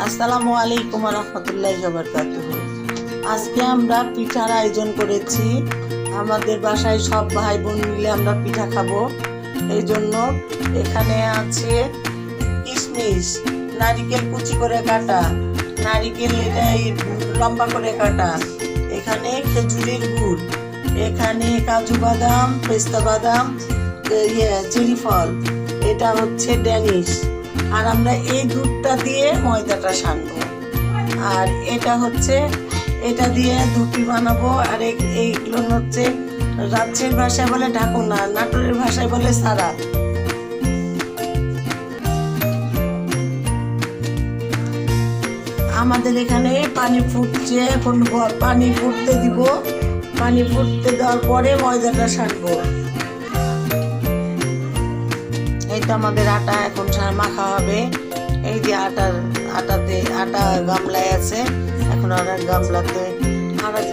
আসসালামু আলাইকুম ওয়া রাহমাতুল্লাহি ওয়া বারাকাতুহু। আজকে আমরা পিঠার আয়োজন করেছি। আমাদের বাসায় সব ভাই বোন মিলে আমরা পিঠা খাবো। এই জন্য এখানে আছে কিশমিশ, নারিকেল কুচি করে কাটা, নারিকেল লম্বা করে কাটা, এখানে খেজুরের গুড়, এখানে কাজু বাদাম, পেস্তা বাদাম, চেরি ফল, এটা হচ্ছে ড্যানিশ। আর আমরা এই দুধটা দিয়ে ময়দাটা সানবো। আর এটা দিয়ে ধুপি বানাবো। আর এইগুলো হচ্ছে রাজ্যের ভাষায় বলে ঢাকুনা, নাটোরের ভাষায় বলে সারা। আমাদের এখানে পানি ফুটছে, এখন পানি ফুটতে দিব। পানি ফুটতে দেওয়ার পরে ময়দাটা সানবো। এইটা আমাদের আটা এখন মাখা হবে। এই যে আটা গামলায় আছে, এখন আর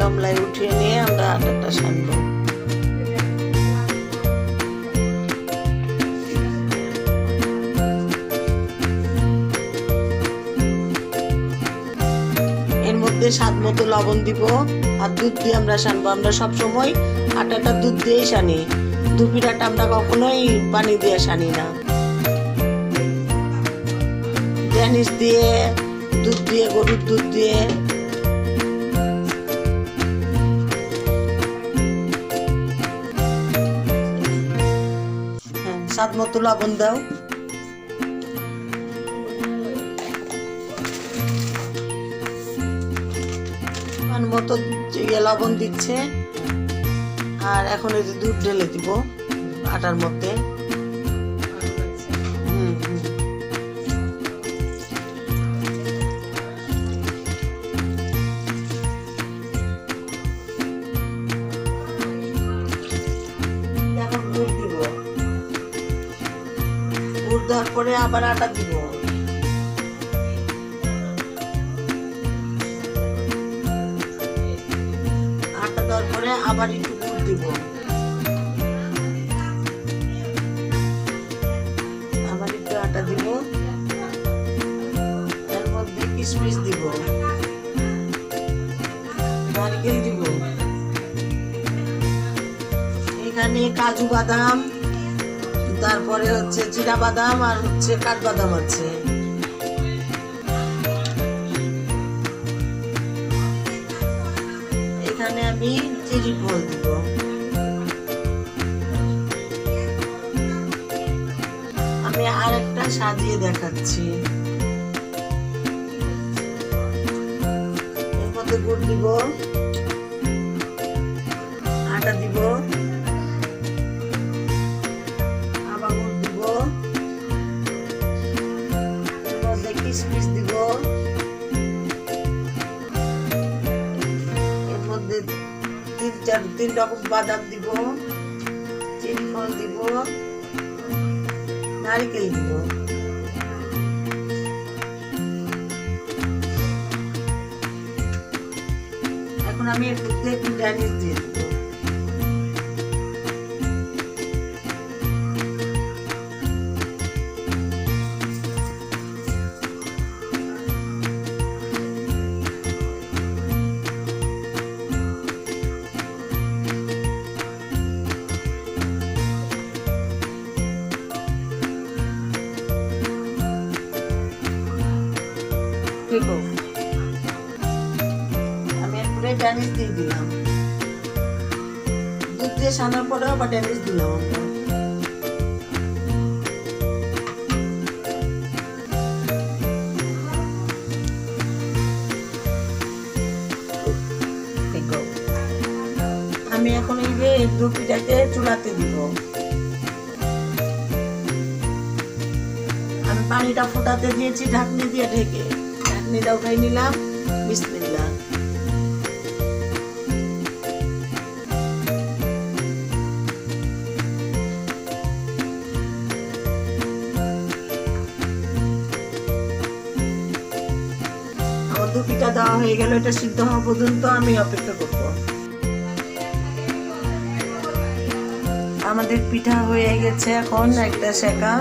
গামলায় উঠিয়ে নিয়ে আমরা আটাটা সানবো। এর মধ্যে স্বাদ মতো লবণ দিব আর দুধ দিয়ে আমরা সানবো। আমরা সবসময় আটাটা দুধ দিয়েই সানি, দুপিঠাটা আমরা কখনোই পানি দিয়ে সানি না। ড্যানিশ দিয়ে, দুধ দিয়ে, গরুর দুধ দিয়ে। স্বাদ মতো লবণ দাও। মতো লবণ দিচ্ছে। আর এখন এই যে দুধ ঢেলে দিব আটার মধ্যে। গুড় দেওয়ার পরে আবার আটা দিব। আটা দেওয়ার পরে আবার একটু গুড় দিব, আবার একটু আটা দিব। এর মধ্যে কিশমিশ দিব, নারকেল দিব, এখানে কাজু বাদাম, তারপরে হচ্ছে জিরা বাদাম আর হচ্ছে কাঠবাদাম আছে। এখানে আমি চেরি ফল দিব। আমি আর একটা সাজিয়ে দেখাচ্ছি। এর মধ্যে গুড় দিব, আটা দিব, কিশমিশ দিব, এর মধ্যে তিন রকম বাদাম দিব, চেরি ফল দিব, নারকেল দিব। এখন আমি একটু ড্যানিশ দিয়ে দিব। আমি একটু ড্যানিশ দিয়ে দিলাম। দুধ দিয়ে সানার পরে আবার ড্যানিশ দিলাম। আমি এখন এই যে দুপিটাকে চুলাতে দিব। আমি পানিটা ফোটাতে দিয়েছি ঢাকনি দিয়ে ঢেকে। ঢাকনিটা উঠাই নিলাম। বিসমিল্লাহ। আমার দুপিটা দেওয়া হয়ে গেল। এটা সিদ্ধ হওয়া পর্যন্ত আমি অপেক্ষা করব। আমাদের পিঠা হয়ে গেছে, এখন একটা সেকা।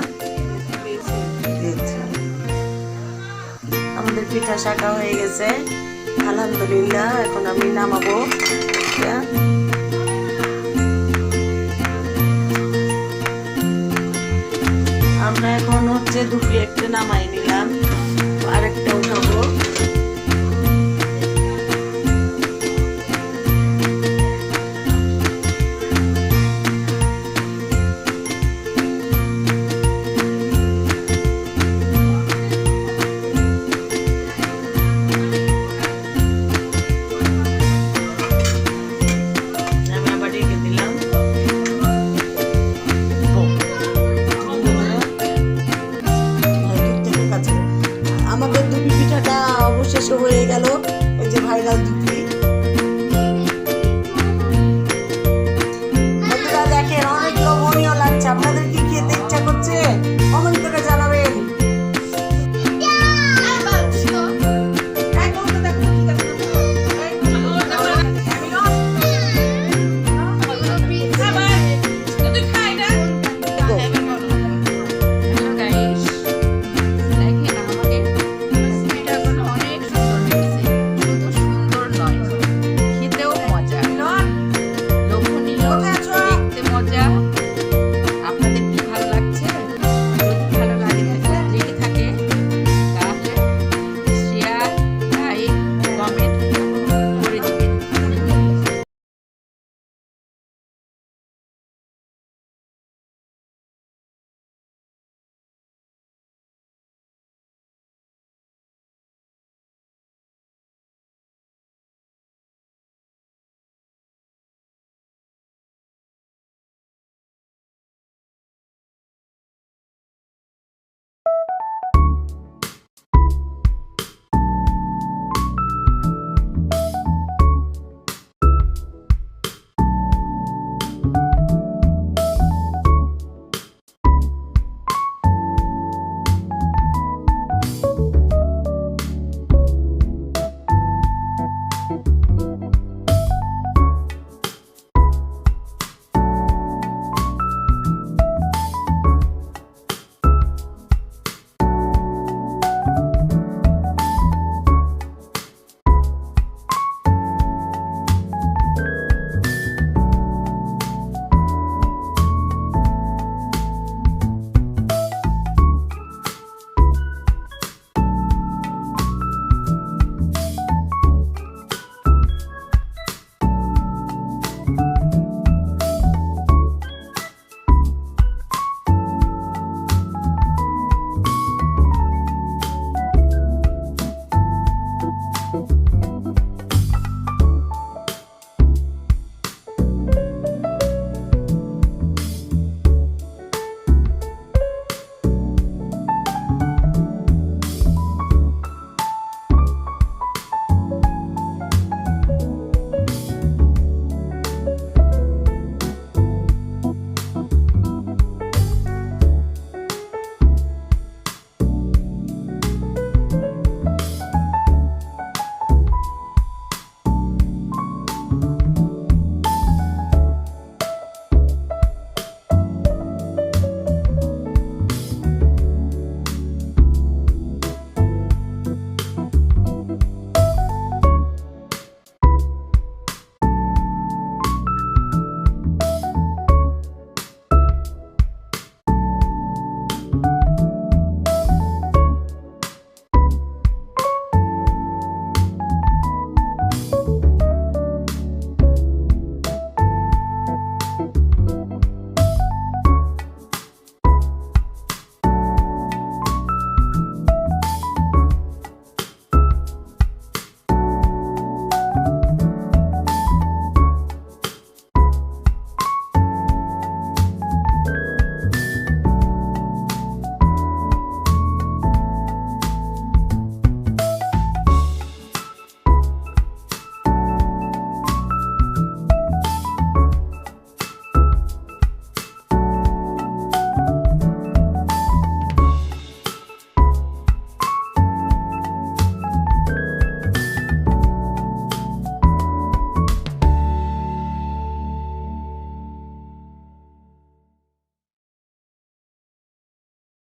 আমাদের পিঠা শাকা হয়ে গেছে আলহামদুলিল্লাহ। এখন আমি নামাবো এটা। আমরা এখন হচ্ছে দুটো একটা নামাই নিলাম, আরেকটা উঠাবো। আমাদের দুপি পিঠাটা অবশেষে হয়ে গেল, ওই যে ভাইরাল দুপি।